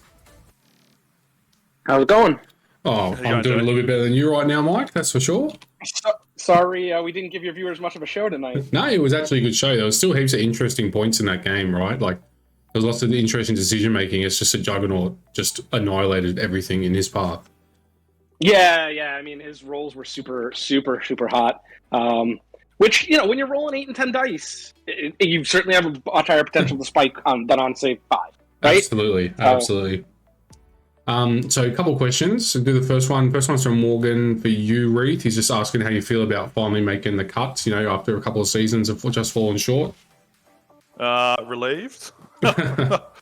How's it going? Oh, I'm doing a little bit better than you right now, Mike, that's for sure. Sorry, we didn't give your viewers much of a show tonight. No, it was actually a good show. There was still heaps of interesting points in that game, right? Like, there was lots of interesting decision-making. It's just a juggernaut just annihilated everything in his path. Yeah. I mean, his rolls were super hot. Which, when you're rolling 8 and 10 dice, you certainly have a much higher potential to spike than on, say, 5, right? Absolutely. So a couple of questions. So do the first one. First one's from Morgan for you, Reath. He's just asking how you feel about finally making the cuts, after a couple of seasons of just falling short. Relieved.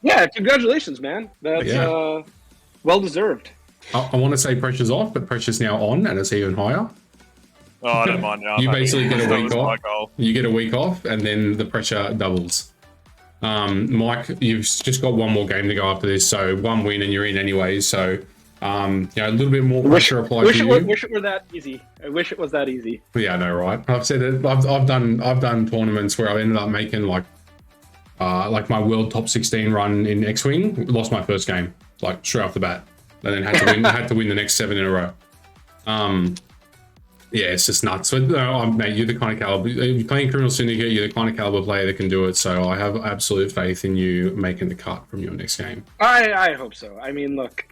Yeah, congratulations, man. That's well-deserved. I want to say pressure's off, but pressure's now on, and it's even higher. Oh, I don't mind now. You basically get a week off. You get a week off, and then the pressure doubles. Mike, you've just got one more game to go after this, so one win and you're in anyway. So, a little bit more pressure applied to you. Wish it were that easy. I wish it was that easy. Yeah, I know, right? I've said it. I've done tournaments where I've ended up making like my world top 16 run in X-Wing. Lost my first game, like straight off the bat, and then had to win the next 7 in a row. Yeah, it's just nuts. But mate, you're the kind of caliber. You're playing Criminal Syndicate. You're the kind of caliber player that can do it. So I have absolute faith in you making the cut from your next game. I hope so. I mean, look,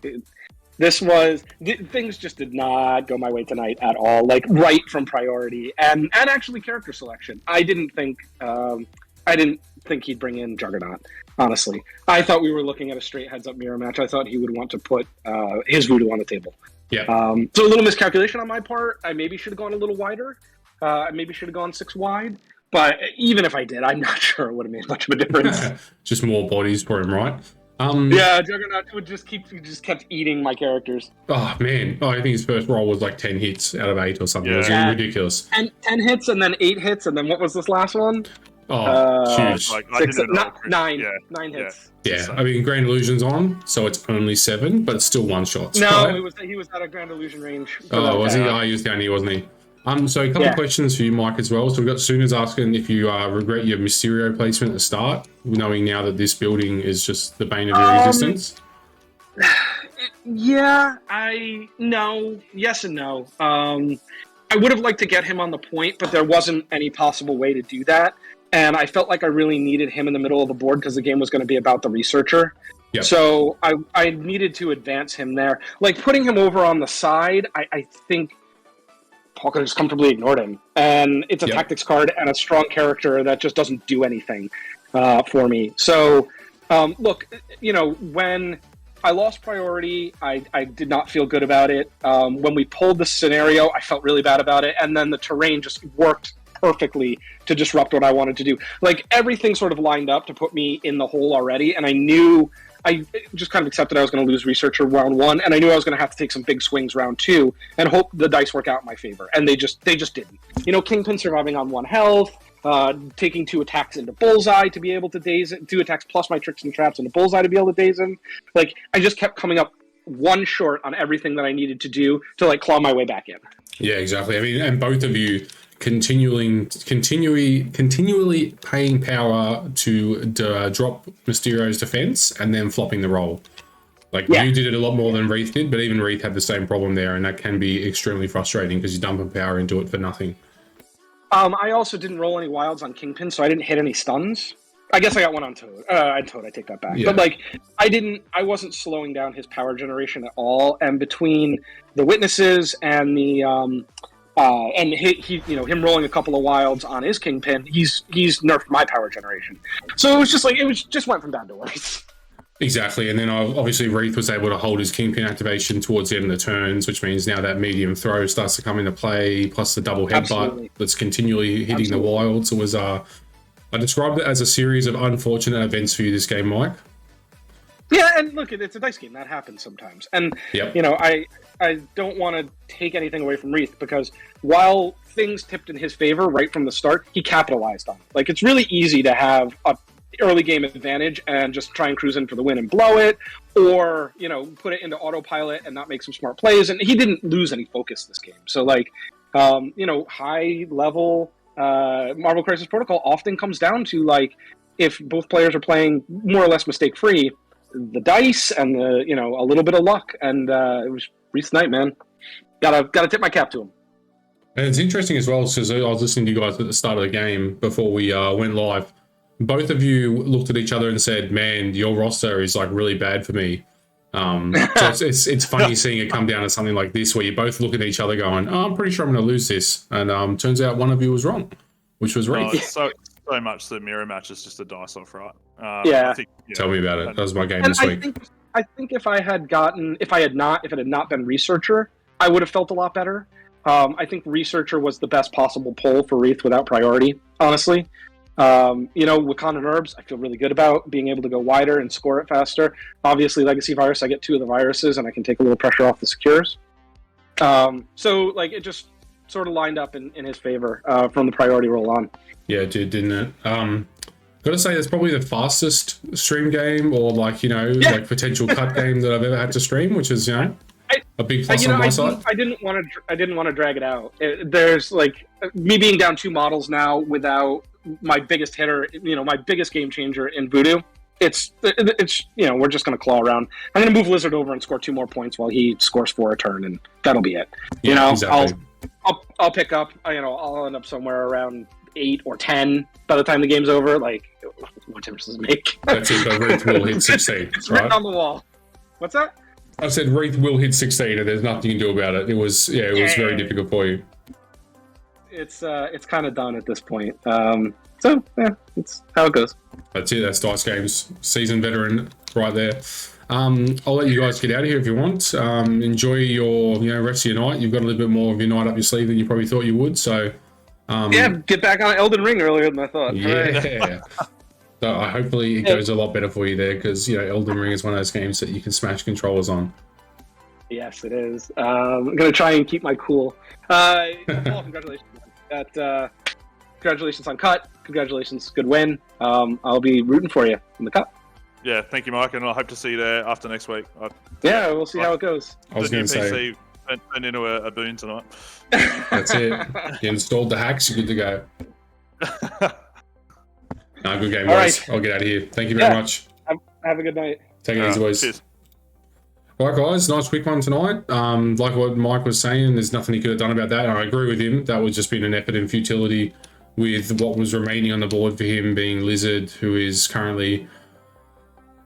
things just did not go my way tonight at all. Like right from priority and actually character selection. I didn't think he'd bring in Juggernaut. Honestly, I thought we were looking at a straight heads-up mirror match. I thought he would want to put his voodoo on the table. Yeah. So a little miscalculation on my part. I maybe should have gone a little wider. I maybe should have gone 6 wide. But even if I did, I'm not sure it would have made much of a difference. Just more bodies for him, right? Yeah, Juggernaut would just kept eating my characters. Oh man, I think his first roll was like 10 hits out of 8 or something. Yeah. It was ridiculous. And 10 hits, and then 8 hits, and then what was this last one? Oh, huge. Like, 9 hits. Yeah, I mean, Grand Illusion's on, so it's only 7, but it's still one shot. No, right? he was out of Grand Illusion range. Oh, was he? He was down here, wasn't he? So a couple of questions for you, Mike, as well. So we've got Sooners asking if you regret your Mysterio placement at the start, knowing now that this building is just the bane of your existence. Yeah, yes and no. I would have liked to get him on the point, but there wasn't any possible way to do that. And I felt like I really needed him in the middle of the board because the game was going to be about the researcher. Yep. So I needed to advance him there. Like putting him over on the side, I think Paul could have just comfortably ignored him. And it's a tactics card and a strong character that just doesn't do anything for me. So, look, when I lost priority, I did not feel good about it. When we pulled the scenario, I felt really bad about it. And then the terrain just worked perfectly to disrupt what I wanted to do. Like everything sort of lined up to put me in the hole already. And I just kind of accepted I was going to lose Researcher round 1. And I knew I was going to have to take some big swings round 2 and hope the dice work out in my favor. And they just didn't. Kingpin surviving on 1 health, taking 2 attacks into Bullseye to be able to daze it, 2 attacks plus my tricks and traps into Bullseye to be able to daze him. Like, I just kept coming up one short on everything that I needed to do to, like, claw my way back in. Yeah, exactly. I mean, and both of you continually paying power to drop Mysterio's defense and then flopping the roll. Like, you did it a lot more than Reath did, but even Reath had the same problem there, and that can be extremely frustrating because you're dumping power into it for nothing. I also didn't roll any wilds on Kingpin, so I didn't hit any stuns. I guess I got one on Toad. I take that back. Yeah. But like, I wasn't slowing down his power generation at all. And between the witnesses and the him rolling a couple of wilds on his Kingpin, he's nerfed my power generation. So it was just went from bad to worse. Exactly, and then obviously Reath was able to hold his Kingpin activation towards the end of the turns, which means now that medium throw starts to come into play, plus the double headbutt that's continually hitting the wilds. It was I described it as a series of unfortunate events for you this game, Mike. Yeah, and look, it's a dice game. That happens sometimes. And, Yep. you know, I don't want to take anything away from Reath because while things tipped in his favor right from the start, he capitalized on it. Like, it's really easy to have a early game advantage and just try and cruise in for the win and blow it, or, you know, put it into autopilot and not make some smart plays. And he didn't lose any focus this game. So, like, you know, high level Marvel Crisis Protocol often comes down to, like, if both players are playing more or less mistake free, the dice and the, you know, a little bit of luck, and it was Reath's night, man. Gotta tip my cap to him. And it's interesting as well because I was listening to you guys at the start of the game before we went live. Both of you looked at each other and said, "Man, your roster is like really bad for me." So it's funny seeing it come down to something like this where you both look at each other going, "Oh, I'm pretty sure I'm going to lose this," and turns out one of you was wrong, which was Reath. So much the mirror match is just a dice off, right? Yeah. I think, Tell me about it. That was my game And this week. I think if it had not been Researcher, I would have felt a lot better. I think Researcher was the best possible pull for Reath without priority, honestly. You know, Wakandan Herbs, I feel really good about being able to go wider and score it faster. Obviously, Legacy Virus, I get 2 of the viruses, and I can take a little pressure off the secures. So, like, it just sort of lined up in his favor from the priority roll on. Yeah, it did, didn't it? Gotta say, that's probably the fastest stream game or, like, you know, like potential cut game that I've ever had to stream, which is, you know, a big plus on my side. I didn't want to drag it out. There's, like, me being down 2 models now without my biggest hitter, you know, my biggest game changer in Voodoo. It's you know, we're just gonna claw around. I'm gonna move Lizard over and score 2 more points while he scores 4 a turn, and that'll be it. Yeah, you know, exactly. I'll pick up. You know, I'll end up somewhere around 8 or 10 by the time the game's over. Like, what difference does it make? That's it. But Reath will hit 16. It's right? written on the wall. What's that? I said Reath will hit 16, and there's nothing you can do about it. It was very difficult for you. It's kind of done at this point. So yeah, it's how it goes. That's it. That's Dice Games seasoned veteran right there. I'll let you guys get out of here if you want. Enjoy your rest of your night. You've got a little bit more of your night up your sleeve than you probably thought you would. So get back on Elden Ring earlier than I thought. Yeah. So hopefully it goes a lot better for you there because Elden Ring is one of those games that you can smash controllers on. Yes, it is. I'm gonna try and keep my cool. Congratulations. Congratulations on cut. Congratulations, good win. I'll be rooting for you in the cup. Yeah, thank you, Mike, and I hope to see you there after next week. Yeah, we'll see how it goes. I was going to say, turned into a boon tonight. That's it. You installed the hacks. You're good to go. Good game, boys. Right. I'll get out of here. Thank you very much. Have a good night. Take it easy, boys. Cheers. All right, guys. Nice quick one tonight. Like what Mike was saying, there's nothing he could have done about that. And I agree with him. That was just been an effort in futility with what was remaining on the board for him being Lizard, who is currently...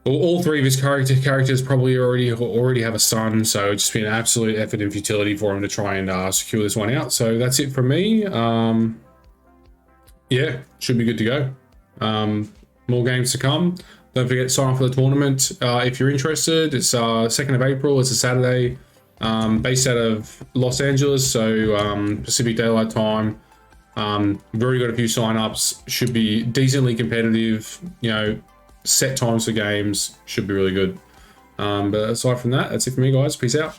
all 3 of his characters probably already have a son, so it's just been an absolute effort in futility for him to try and secure this one out. So that's it from me. Yeah, should be good to go. More games to come. Don't forget to sign up for the tournament if you're interested. It's 2nd of April. It's a Saturday, based out of Los Angeles, so Pacific Daylight Time. We've already got a few sign-ups. Should be decently competitive. Set times for games. Should be really good. But aside from that, that's it for me, guys. Peace out.